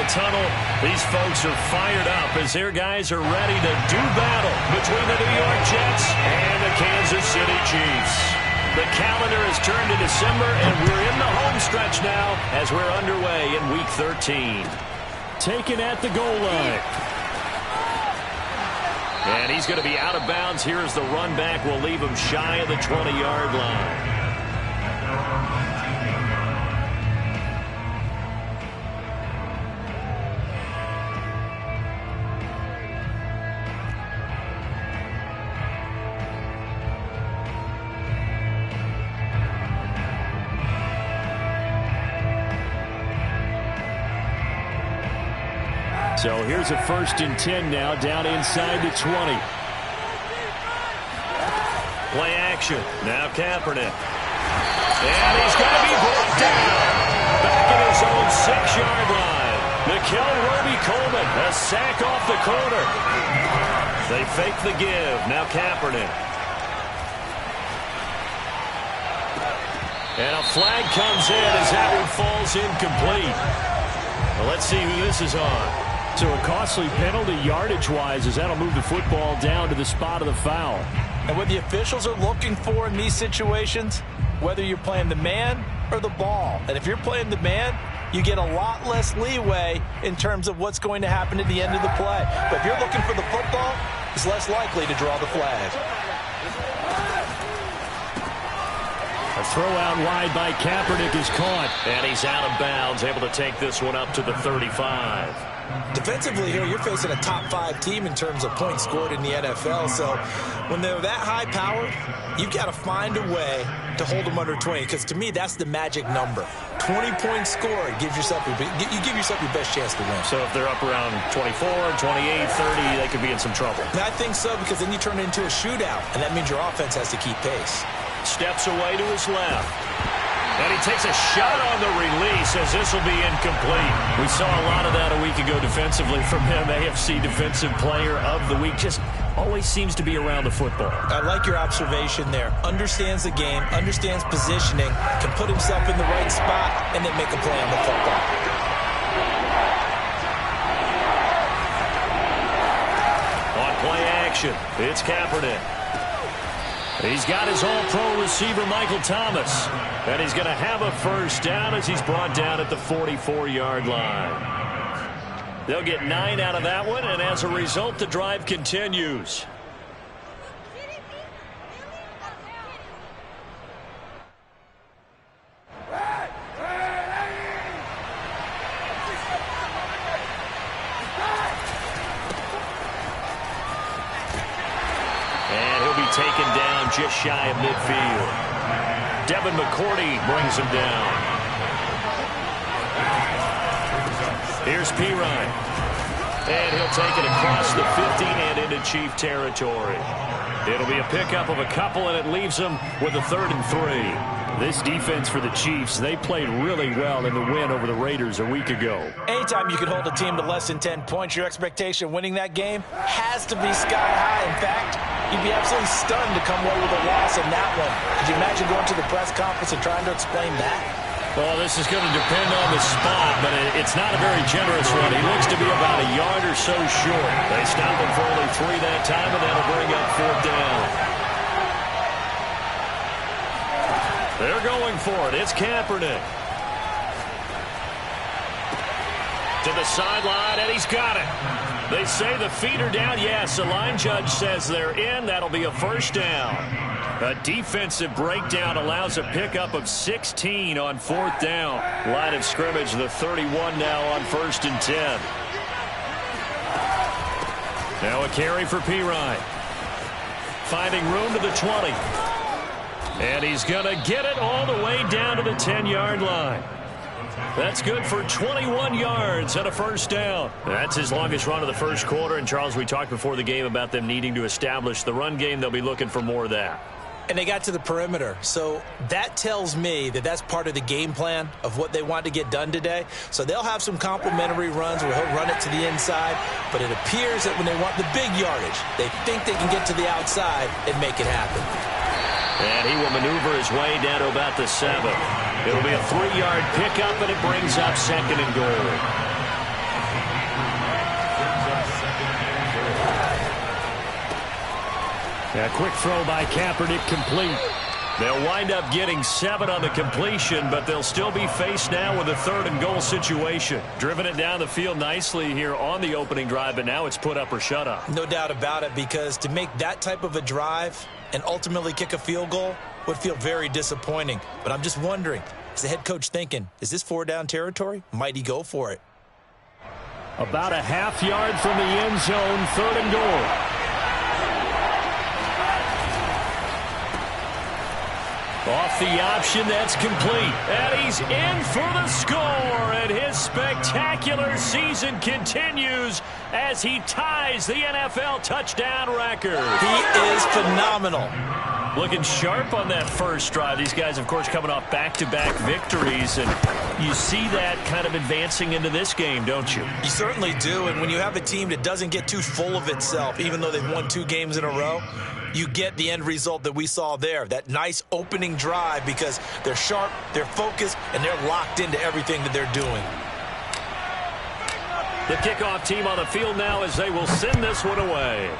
tunnel. These folks are fired up as their guys are ready to do battle between the New York Jets and the Kansas City Chiefs. The calendar has turned to December, and we're in the home stretch now as we're underway in Week 13. Taken at the goal line. And he's going to be out of bounds. Here's the run back. We'll leave him shy of the 20-yard line. So here's a 1st and 10 now, down inside the 20. Play action. Now Kaepernick. And he's going to be brought down. Back at his own 6-yard line. Nikel Roby-Coleman, a sack off the corner. They fake the give. Now Kaepernick. And a flag comes in as that one falls incomplete. Well, let's see who this is on. So a costly penalty yardage-wise as that'll move the football down to the spot of the foul. And what the officials are looking for in these situations, whether you're playing the man or the ball. And if you're playing the man, you get a lot less leeway in terms of what's going to happen at the end of the play. But if you're looking for the football, it's less likely to draw the flag. A throw out wide by Kaepernick is caught. And he's out of bounds, able to take this one up to the 35. Defensively here, you're facing a top-5 team in terms of points scored in the NFL. So when they're that high-powered, you've got to find a way to hold them under 20. Because to me, that's the magic number. 20 points scored gives yourself you give yourself your best chance to win. So if they're up around 24, 28, 30, they could be in some trouble. And I think so, because then you turn it into a shootout, and that means your offense has to keep pace. Steps away to his left. And he takes a shot on the release as this will be incomplete. We saw a lot of that a week ago defensively from him. AFC Defensive Player of the Week. Just always seems to be around the football. I like your observation there. Understands the game, understands positioning, can put himself in the right spot, and then make a play on the football. On play action, it's Kaepernick. He's got his all-pro receiver, Michael Thomas. And he's going to have a 1st down as he's brought down at the 44-yard line. They'll get 9 out of that one, and as a result, the drive continues. Taken down just shy of midfield. Devin McCourty brings him down. Here's Pirine. And he'll take it across the 50 and into Chief territory. It'll be a pickup of a couple, and it leaves them with a 3rd and 3. This defense for the Chiefs, they played really well in the win over the Raiders a week ago. Anytime you can hold a team to less than 10 points, your expectation of winning that game has to be sky high. In fact, you'd be absolutely stunned to come away with a loss in that one. Could you imagine going to the press conference and trying to explain that? Well, this is going to depend on the spot, but it's not a very generous one. He looks to be about a yard or so short. They stop him for only 3 that time, and that'll bring up 4th down. They're going for it. It's Kaepernick. To the sideline, and he's got it. They say the feet are down. Yes, the line judge says they're in. That'll be a 1st down. A defensive breakdown allows a pickup of 16 on 4th down. Line of scrimmage, the 31 now on 1st and 10. Now a carry for Pirine. Finding room to the 20. And he's going to get it all the way down to the 10-yard line. That's good for 21 yards and a 1st down. That's his longest run of the 1st quarter. And, Charles, we talked before the game about them needing to establish the run game. They'll be looking for more of that. And they got to the perimeter. So that tells me that that's part of the game plan of what they want to get done today. So they'll have some complementary runs where he'll run it to the inside. But it appears that when they want the big yardage, they think they can get to the outside and make it happen. And he will maneuver his way down to about the 7. It'll be a 3-yard pickup, and it brings up 2nd and goal. A quick throw by Kaepernick, complete. They'll wind up getting 7 on the completion, but they'll still be faced now with a 3rd and goal situation. Driven it down the field nicely here on the opening drive, but now it's put up or shut up. No doubt about it, because to make that type of a drive and ultimately kick a field goal would feel very disappointing. But I'm just wondering, is the head coach thinking, is this 4-down territory? Might he go for it? About a half yard from the end zone, 3rd and goal. Off the option, that's complete. And he's in for the score. And his spectacular season continues as he ties the NFL touchdown record. He is phenomenal. Looking sharp on that first drive. These guys, of course, coming off back-to-back victories. And you see that kind of advancing into this game, don't you? You certainly do. And when you have a team that doesn't get too full of itself, even though they've won 2 games in a row, you get the end result that we saw there. That nice opening drive, because they're sharp, they're focused, and they're locked into everything that they're doing. The kickoff team on the field now as they will send this one away.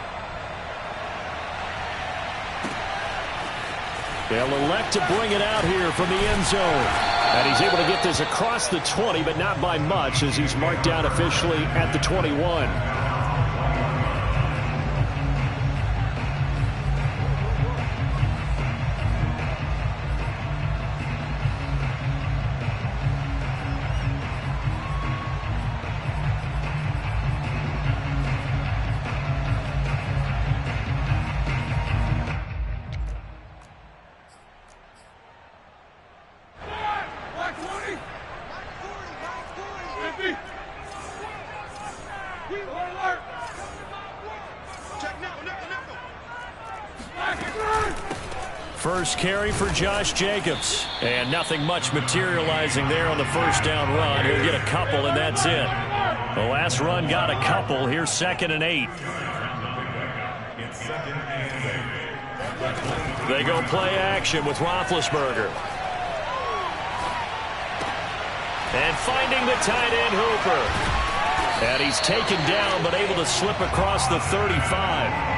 They'll elect to bring it out here from the end zone. And he's able to get this across the 20, but not by much, as he's marked down officially at the 21. First carry for Josh Jacobs. And nothing much materializing there on the first down run. He'll get a couple, and that's it. The last run got a couple. Here's 2nd and 8. They go play action with Roethlisberger. And finding the tight end Hooper. And he's taken down, but able to slip across the 35.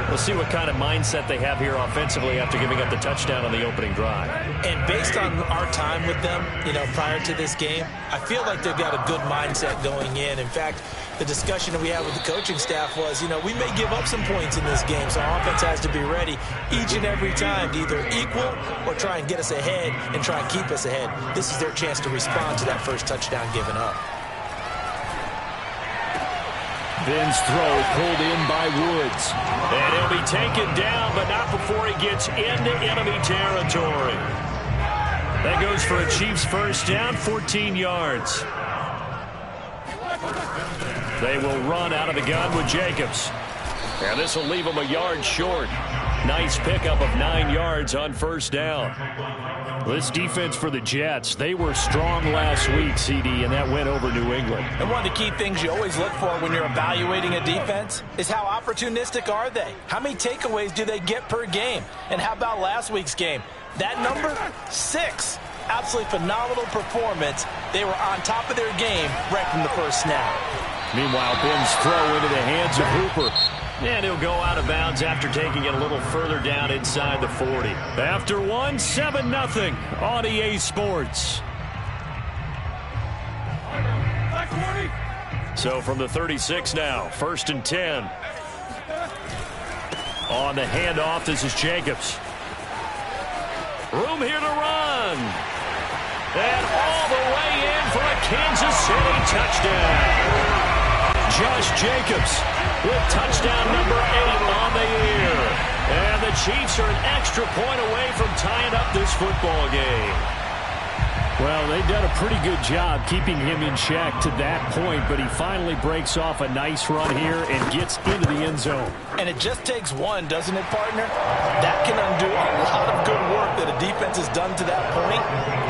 We'll see what kind of mindset they have here offensively after giving up the touchdown on the opening drive. And based on our time with them, prior to this game, I feel like they've got a good mindset going in. In fact, the discussion that we had with the coaching staff was, we may give up some points in this game, so our offense has to be ready each and every time to either equal or try and get us ahead and try and keep us ahead. This is their chance to respond to that first touchdown given up. Ben's throw pulled in by Woods. And he'll be taken down, but not before he gets into enemy territory. That goes for a Chiefs first down, 14 yards. They will run out of the gun with Jacobs. And this will leave him a yard short. Nice pickup of 9 yards on first down. This defense for the Jets, they were strong last week, CD, and that went over New England. And one of the key things you always look for when you're evaluating a defense is how opportunistic are they? How many takeaways do they get per game? And how about last week's game? That number, 6. Absolutely phenomenal performance. They were on top of their game right from the first snap. Meanwhile, Ben's throw into the hands of Hooper. And he'll go out of bounds after taking it a little further down inside the 40. After one, 7-0 on EA Sports. So from the 36 now, 1st and 10. On the handoff, this is Jacobs. Room here to run. And all the way in for a Kansas City touchdown. Josh Jacobs with touchdown number 8 on the year. And the Chiefs are an extra point away from tying up this football game. Well, they've done a pretty good job keeping him in check to that point, but he finally breaks off a nice run here and gets into the end zone. And it just takes one, doesn't it, partner? That can undo a lot of good work that a defense has done to that point.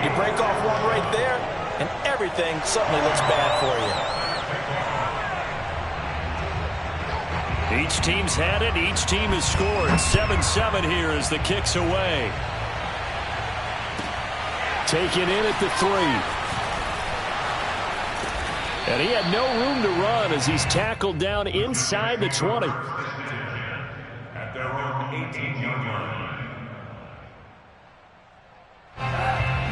You break off one right there, and everything suddenly looks bad for you. Each team's had it. Each team has scored. 7-7 here as the kick's away. Taken in at the 3. And he had no room to run as he's tackled down inside the 20.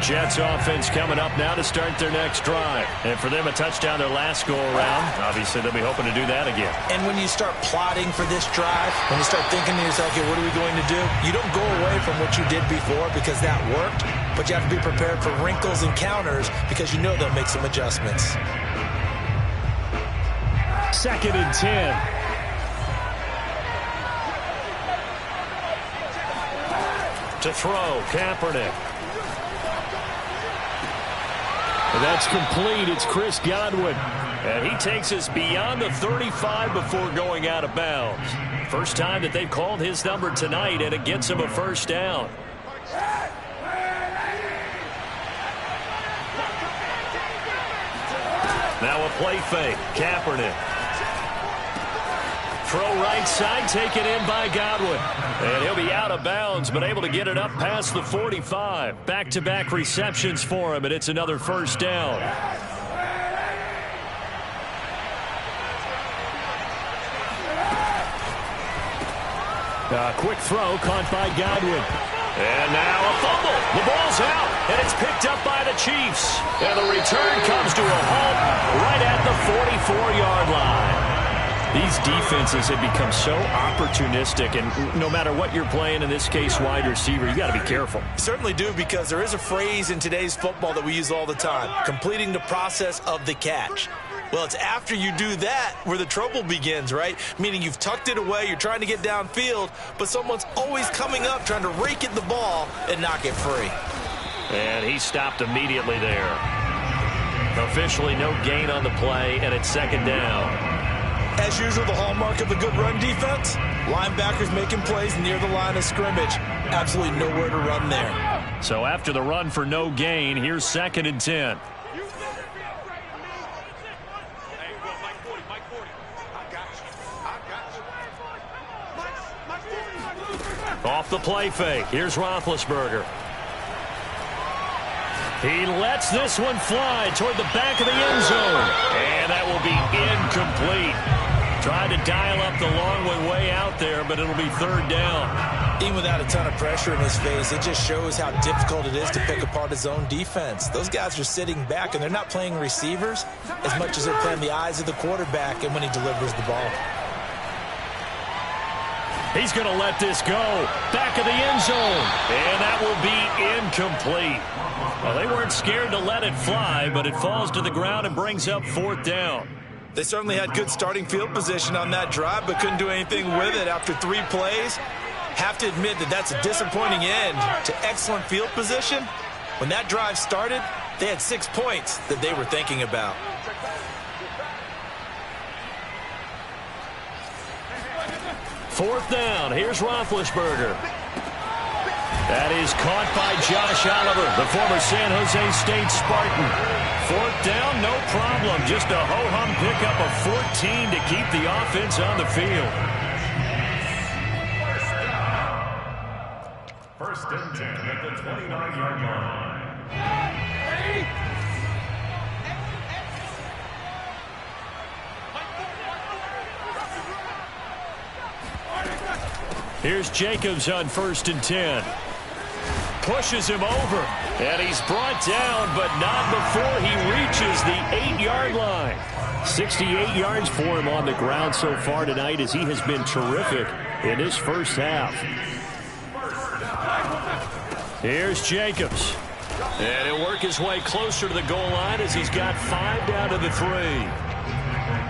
Jets offense coming up now to start their next drive. And for them, a touchdown their last go-around. Obviously, they'll be hoping to do that again. And when you start plotting for this drive, when you start thinking to yourself, okay, what are we going to do? You don't go away from what you did before because that worked, but you have to be prepared for wrinkles and counters because you know they'll make some adjustments. 2nd and 10. To throw, Kaepernick. That's complete. It's Chris Godwin. And he takes us beyond the 35 before going out of bounds. First time that they've called his number tonight, and it gets him a first down. Now a play fake. Kaepernick. Throw right side, taken in by Godwin. And he'll be out of bounds, but able to get it up past the 45. Back-to-back receptions for him, and it's another first down. Quick throw caught by Godwin. And now a fumble. The ball's out, and it's picked up by the Chiefs. And the return comes to a halt right at the 44-yard line. These defenses have become so opportunistic, and no matter what you're playing, in this case wide receiver, you got to be careful. Certainly do, because there is a phrase in today's football that we use all the time, completing the process of the catch. Well, it's after you do that where the trouble begins, right? Meaning you've tucked it away, you're trying to get downfield, but someone's always coming up trying to rake at the ball and knock it free. And he stopped immediately there. Officially no gain on the play, and it's 2nd down. As usual, the hallmark of a good run defense, linebackers making plays near the line of scrimmage. Absolutely nowhere to run there. So after the run for no gain, here's 2nd and 10. Off the play fake. Here's Roethlisberger. He lets this one fly toward the back of the end zone. And that will be incomplete. Tried to dial up the long one way out there, but it'll be 3rd down. Even without a ton of pressure in his face, it just shows how difficult it is to pick apart his own defense. Those guys are sitting back, and they're not playing receivers as much as they're playing the eyes of the quarterback and when he delivers the ball. He's going to let this go. Back of the end zone. And that will be incomplete. Well, they weren't scared to let it fly, but it falls to the ground and brings up 4th down. They certainly had good starting field position on that drive, but couldn't do anything with it after 3 plays. Have to admit that that's a disappointing end to excellent field position. When that drive started, they had 6 points that they were thinking about. Fourth down. Here's Roethlisberger. That is caught by Josh Oliver, the former San Jose State Spartan. 4th down, no problem. Just a ho-hum pickup of 14 to keep the offense on the field. 1st and 10 at the 29-yard line. Here's Jacobs on 1st and 10. Pushes him over, and he's brought down, but not before he reaches the 8-yard line. 68 yards for him on the ground so far tonight, as he has been terrific in his first half. Here's Jacobs. And he'll work his way closer to the goal line as he's got 5 down to the 3.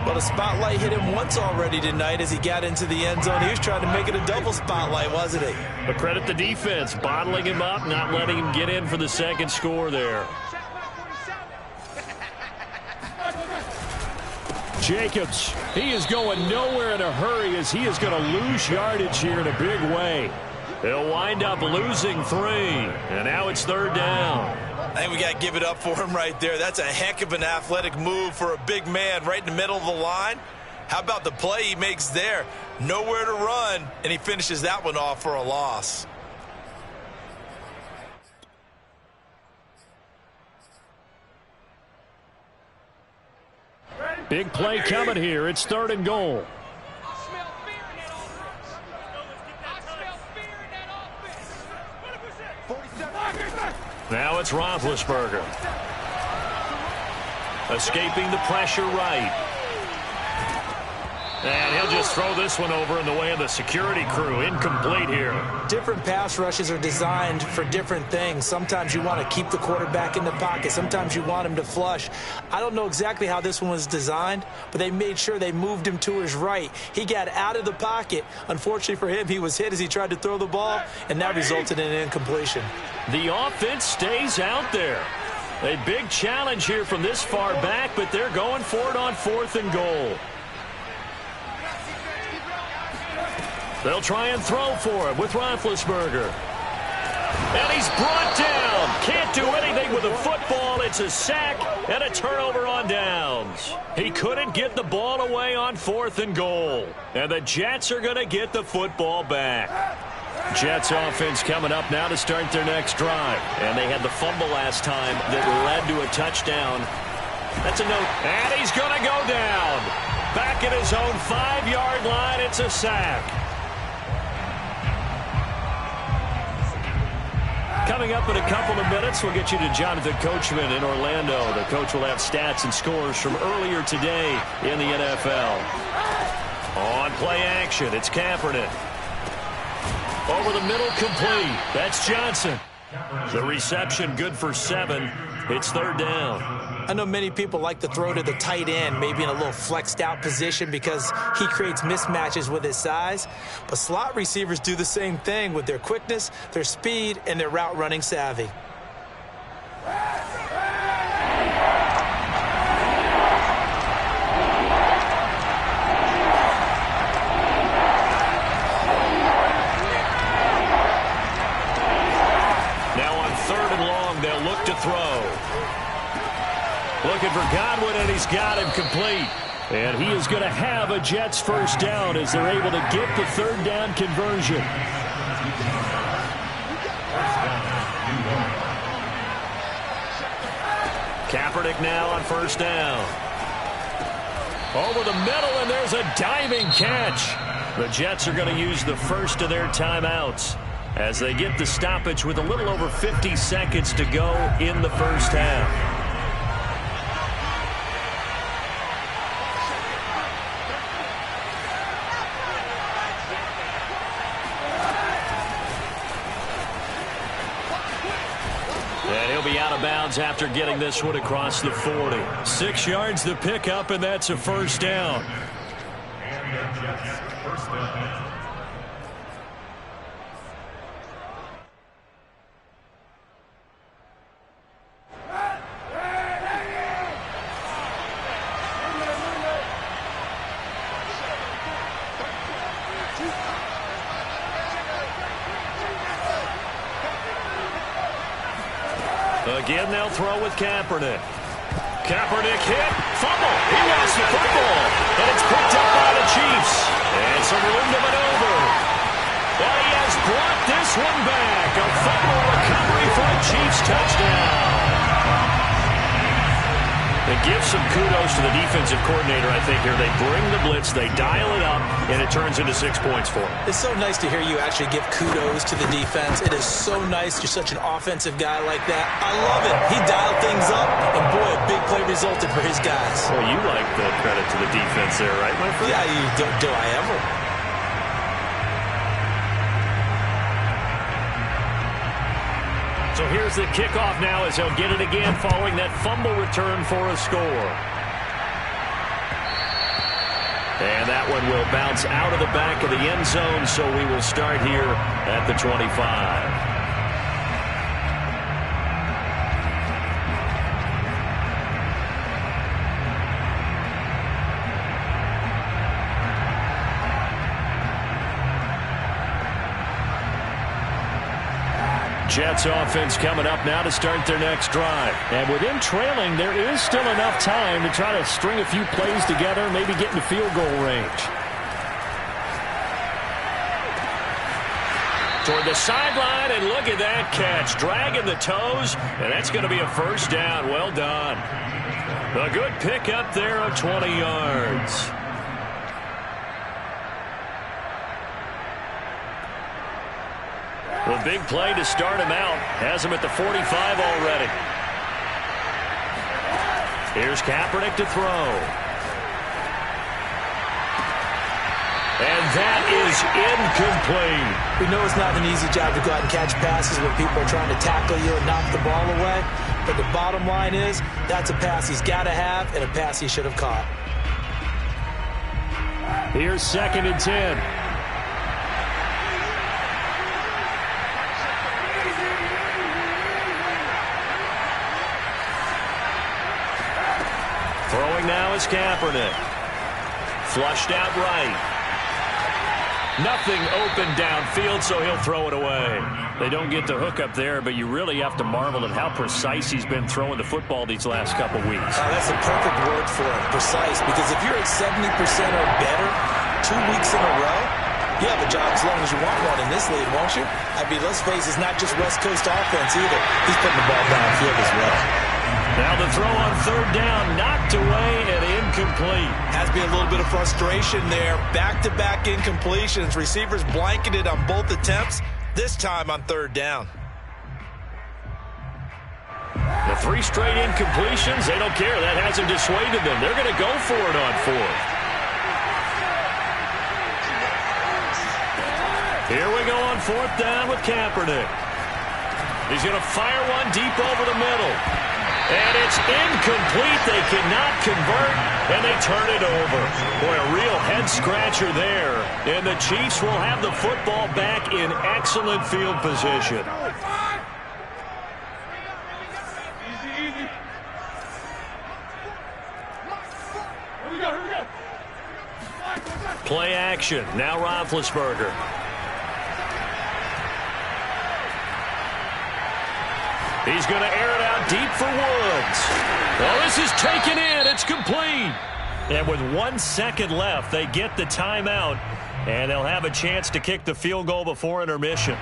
Well, the spotlight hit him once already tonight as he got into the end zone. He was trying to make it a double spotlight, wasn't he? But credit the defense, bottling him up, not letting him get in for the 2nd score there. Jacobs, he is going nowhere in a hurry, as he is going to lose yardage here in a big way. He'll wind up losing 3, and now it's 3rd down. I think we got to give it up for him right there. That's a heck of an athletic move for a big man right in the middle of the line. How about the play he makes there? Nowhere to run, and he finishes that one off for a loss. Big play coming here. It's 3rd and goal. Now it's Roethlisberger. Escaping the pressure right. And he'll just throw this one over in the way of the security crew. Incomplete here. Different pass rushes are designed for different things. Sometimes you want to keep the quarterback in the pocket. Sometimes you want him to flush. I don't know exactly how this one was designed, but they made sure they moved him to his right. He got out of the pocket. Unfortunately for him, he was hit as he tried to throw the ball, and that resulted in an incompletion. The offense stays out there. A big challenge here from this far back, but they're going for it on 4th and goal. They'll try and throw for him with Roethlisberger. And he's brought down. Can't do anything with the football. It's a sack and a turnover on downs. He couldn't get the ball away on 4th and goal. And the Jets are going to get the football back. Jets offense coming up now to start their next drive. And they had the fumble last time that led to a touchdown. That's a note. And he's going to go down. Back at his own 5-yard line. It's a sack. Coming up in a couple of minutes, we'll get you to Jonathan Coachman in Orlando. The coach will have stats and scores from earlier today in the NFL. On play action, it's Kaepernick. Over the middle, complete. That's Johnson. The reception good for 7. It's 3rd down. I know many people like to throw to the tight end, maybe in a little flexed out position because he creates mismatches with his size. But slot receivers do the same thing with their quickness, their speed, and their route running savvy. Now on 3rd and long, they'll look to throw. Looking for Godwin, and he's got him complete. And he is going to have a Jets first down as they're able to get the 3rd down conversion. Kaepernick now on 1st down. Over the middle, and there's a diving catch. The Jets are going to use the first of their timeouts as they get the stoppage with a little over 50 seconds to go in the first half. After getting this one across the 40. 6 yards the pickup, and that's a first down. Again, they'll throw with Kaepernick. Kaepernick hit. Fumble. He lost the football. And it's picked up by the Chiefs. And some room to maneuver. And he has brought this one back. A fumble recovery for a Chiefs touchdown. It gives some kudos to the defensive coordinator, I think, here. They bring the blitz, they dial it up, and it turns into 6 points for them. It's so nice to hear you actually give kudos to the defense. It is so nice. You're such an offensive guy like that. I love it. He dialed things up, and boy, a big play resulted for his guys. Well, you like the credit to the defense there, right, my friend? Yeah, do I ever? So here's the kickoff now as he'll get it again following that fumble return for a score. And that one will bounce out of the back of the end zone, so we will start here at the 25. Jets offense coming up now to start their next drive. And with them trailing, there is still enough time to try to string a few plays together, maybe get into field goal range. Toward the sideline, and look at that catch. Dragging the toes, and that's going to be a first down. Well done. A good pickup there of 20 yards. The big play to start him out. Has him at the 45 already. Here's Kaepernick to throw. And that is incomplete. We know it's not an easy job to go out and catch passes when people are trying to tackle you and knock the ball away. But the bottom line is, that's a pass he's got to have and a pass he should have caught. Here's 2nd and 10. Throwing now is Kaepernick. Flushed out right. Nothing open downfield, so he'll throw it away. They don't get the hook up there, but you really have to marvel at how precise he's been throwing the football these last couple weeks. That's the perfect word for it, precise, because if you're at 70% or better 2 weeks in a row, you have a job as long as you want one in this league, won't you? I mean, let's face it, it's not just West Coast offense either. He's putting the ball downfield as well. Now the throw on 3rd down, knocked away and incomplete. Has to be a little bit of frustration there. Back-to-back incompletions. Receivers blanketed on both attempts, this time on 3rd down. The 3 straight incompletions, they don't care. That hasn't dissuaded them. They're going to go for it on 4th. Here we go on 4th down with Kaepernick. He's going to fire one deep over the middle. And it's incomplete. They cannot convert, and they turn it over. Boy, a real head-scratcher there. And the Chiefs will have the football back in excellent field position. Play action. Now Roethlisberger. He's going to air it out deep for Woods. Well, this is taken in. It's complete. And with 1 second left, they get the timeout, and they'll have a chance to kick the field goal before intermission.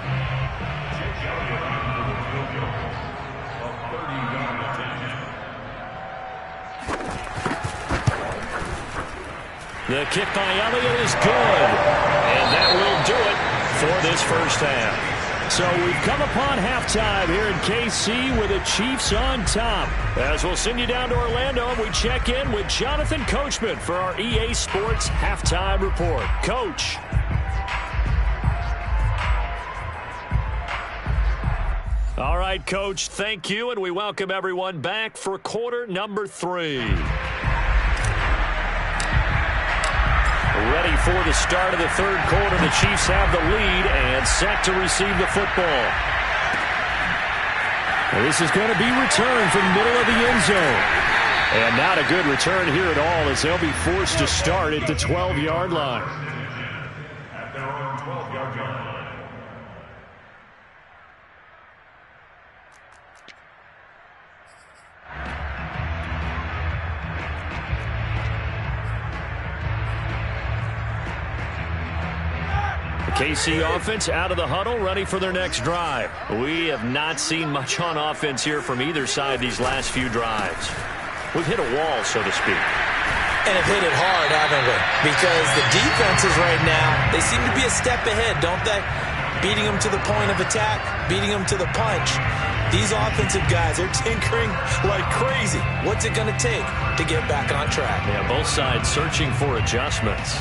The kick by Elliott is good. And that will do it for this first half. So we've come upon halftime here in KC with the Chiefs on top. As we'll send you down to Orlando, and we check in with Jonathan Coachman for our EA Sports Halftime Report. Coach. All right, Coach, thank you, and we welcome everyone back for quarter number 3. Ready for the start of the 3rd quarter. The Chiefs have the lead and set to receive the football. This is going to be returned from the middle of the end zone. And not a good return here at all, as they'll be forced to start at the 12-yard line. At their own 12-yard line. KC offense out of the huddle, ready for their next drive. We have not seen much on offense here from either side these last few drives. We've hit a wall, so to speak. And have hit it hard, haven't we? Because the defenses right now, they seem to be a step ahead, don't they? Beating them to the point of attack, beating them to the punch. These offensive guys are tinkering like crazy. What's it going to take to get back on track? Yeah, both sides searching for adjustments.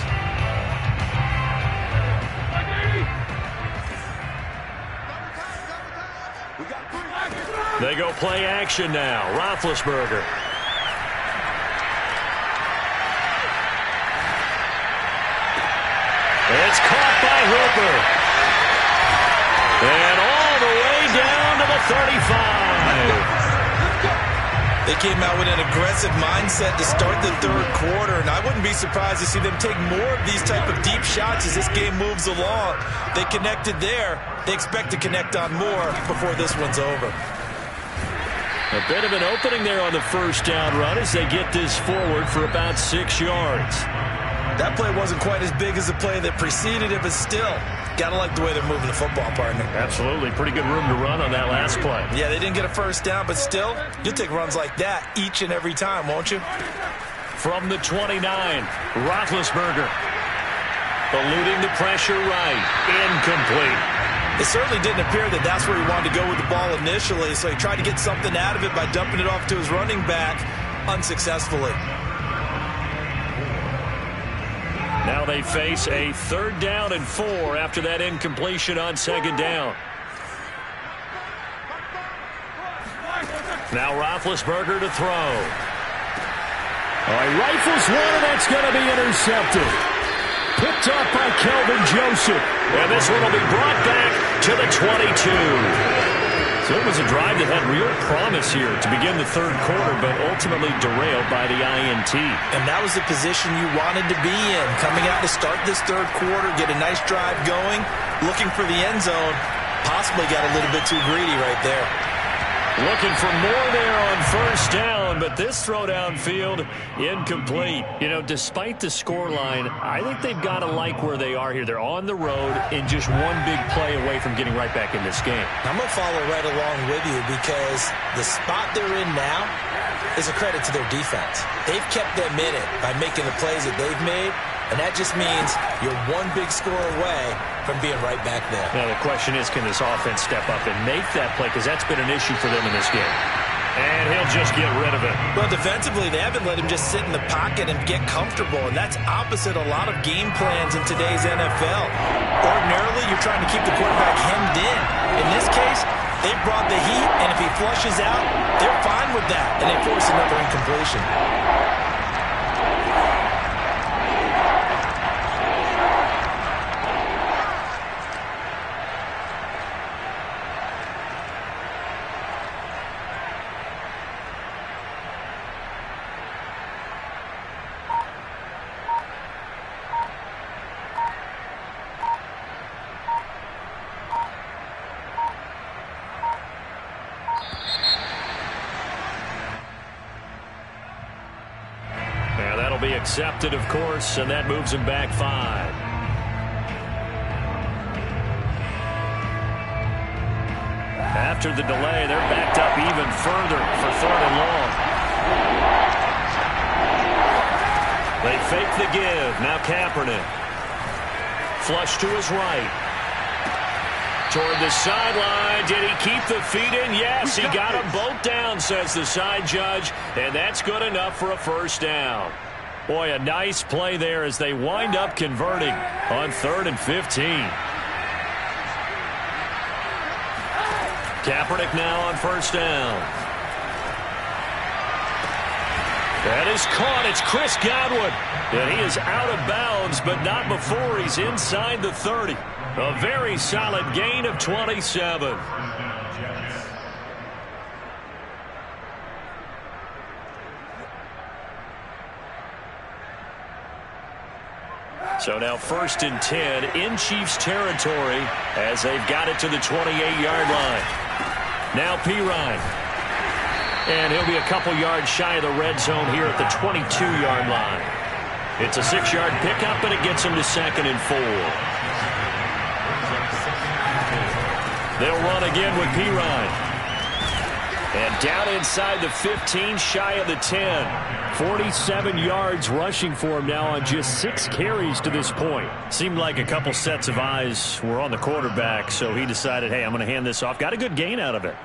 They go play action now. Roethlisberger. It's caught by Hooper. And all the way down to the 35. They came out with an aggressive mindset to start the 3rd quarter, and I wouldn't be surprised to see them take more of these type of deep shots as this game moves along. They connected there. They expect to connect on more before this one's over. A bit of an opening there on the 1st down run as they get this forward for about 6 yards. That play wasn't quite as big as the play that preceded it, but still, gotta like the way they're moving the football, partner. Absolutely. Pretty good room to run on that last play. Yeah, they didn't get a 1st down, but still, you'll take runs like that each and every time, won't you? From the 29, Roethlisberger. Eluding the pressure right. Incomplete. It certainly didn't appear that that's where he wanted to go with the ball initially, so he tried to get something out of it by dumping it off to his running back unsuccessfully. Now they face a 3rd down and 4 after that incompletion on 2nd down. Now Roethlisberger to throw. Rifles one, and that's going to be intercepted. Picked up by Kelvin Joseph. And this one will be brought back to the 22. So it was a drive that had real promise here to begin the 3rd quarter, but ultimately derailed by the INT. And that was the position you wanted to be in. Coming out to start this 3rd quarter, get a nice drive going, looking for the end zone. Possibly got a little bit too greedy right there. Looking for more there on 1st down, but this throw downfield incomplete. You know, despite the scoreline, I think they've got to like where they are here. They're on the road and just one big play away from getting right back in this game. I'm going to follow right along with you because the spot they're in now is a credit to their defense. They've kept them in it by making the plays that they've made, and that just means you're one big score away from being right back there. Now the question is, can this offense step up and make that play? Because that's been an issue for them in this game. And he'll just get rid of it. Well, defensively, they haven't let him just sit in the pocket and get comfortable, and that's opposite a lot of game plans in today's NFL. Ordinarily, you're trying to keep the quarterback hemmed in. In this case, they brought the heat, and if he flushes out, they're fine with that, and they force another incompletion. Be accepted, of course, and that moves him back 5. After the delay, they're backed up even further for 3rd and long. They fake the give. Now Kaepernick. Flush to his right. Toward the sideline. Did he keep the feet in? Yes, he got them both down, says the side judge, and that's good enough for a 1st down. Boy, a nice play there as they wind up converting on 3rd and 15. Kaepernick now on 1st down. That is caught. It's Chris Godwin. And he is out of bounds, but not before he's inside the 30. A very solid gain of 27. So now 1st and 10 in Chiefs territory as they've got it to the 28-yard line. Now Pirine. And he'll be a couple yards shy of the red zone here at the 22-yard line. It's a 6-yard pickup, and it gets him to 2nd and 4. They'll run again with Pirine. And down inside the 15, shy of the 10. 47 yards rushing for him now on just 6 carries to this point. Seemed like a couple sets of eyes were on the quarterback, so he decided, hey, I'm going to hand this off. Got a good gain out of it.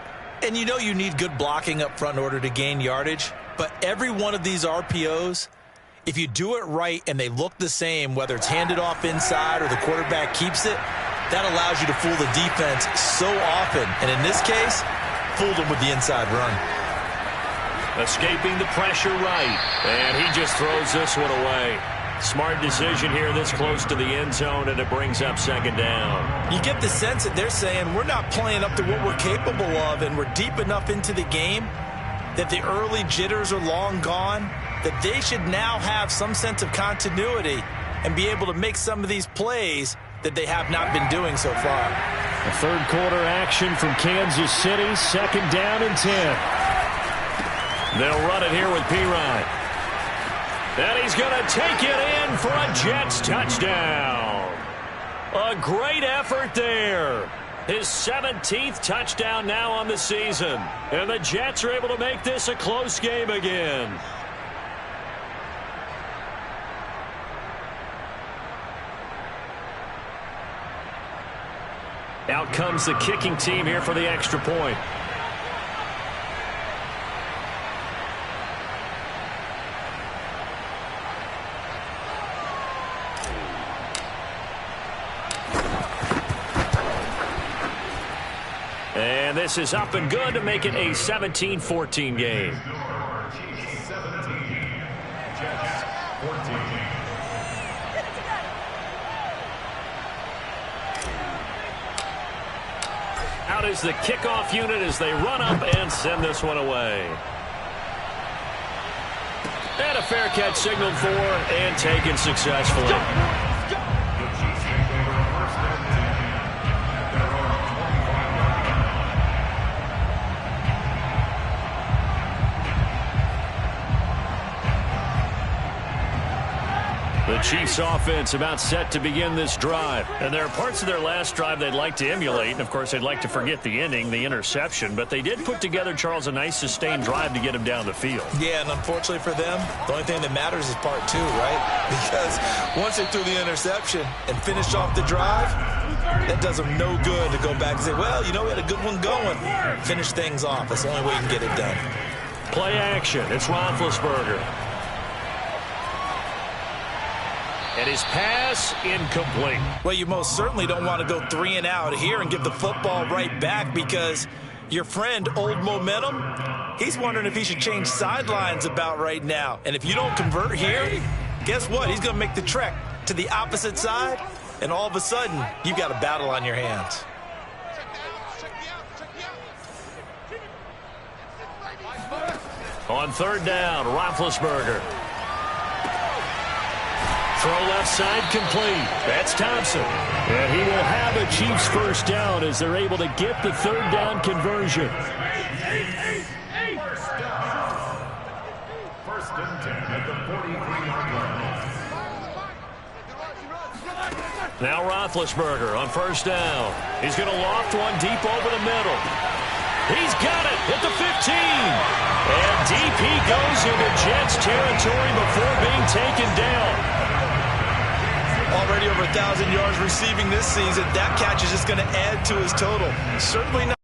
And you know you need good blocking up front in order to gain yardage, but every one of these RPOs, if you do it right and they look the same, whether it's handed off inside or the quarterback keeps it, that allows you to fool the defense so often. And in this case, fooled him with the inside run. Escaping the pressure right. And he just throws this one away. Smart decision here this close to the end zone, and it brings up 2nd down. You get the sense that they're saying we're not playing up to what we're capable of, and we're deep enough into the game that the early jitters are long gone, that they should now have some sense of continuity and be able to make some of these plays that they have not been doing so far. A 3rd quarter action from Kansas City, 2nd down and 10. They'll run it here with Pirine. And he's going to take it in for a Jets touchdown. A great effort there. His 17th touchdown now on the season. And the Jets are able to make this a close game again. Out comes the kicking team here for the extra point. And this is up and good to make it a 17-14 game. Out is the kickoff unit as they run up and send this one away. And a fair catch signaled for and taken successfully. The Chiefs offense about set to begin this drive. And there are parts of their last drive they'd like to emulate. And, of course, they'd like to forget the ending, the interception. But they did put together, Charles, a nice sustained drive to get him down the field. Yeah, and unfortunately for them, the only thing that matters is part two, right? Because once they threw the interception and finished off the drive, that does them no good to go back and say, well, you know, we had a good one going. Finish things off. That's the only way you can get it done. Play action. It's Roethlisberger. And his pass incomplete. Well, you most certainly don't want to go 3 and out here and give the football right back because your friend, Old Momentum, he's wondering if he should change sidelines about right now. And if you don't convert here, guess what? He's going to make the trek to the opposite side, and all of a sudden, you've got a battle on your hands. On third down, Roethlisberger. Throw left side complete. That's Thompson. And he will have a Chiefs first down as they're able to get the third down conversion. First and 10 at the 43-yard line. Now Roethlisberger on first down. He's going to loft one deep over the middle. He's got it at the 15. And deep he goes into Jets territory before being taken down. Already over 1,000 yards receiving this season. That catch is just going to add to his total. Certainly not.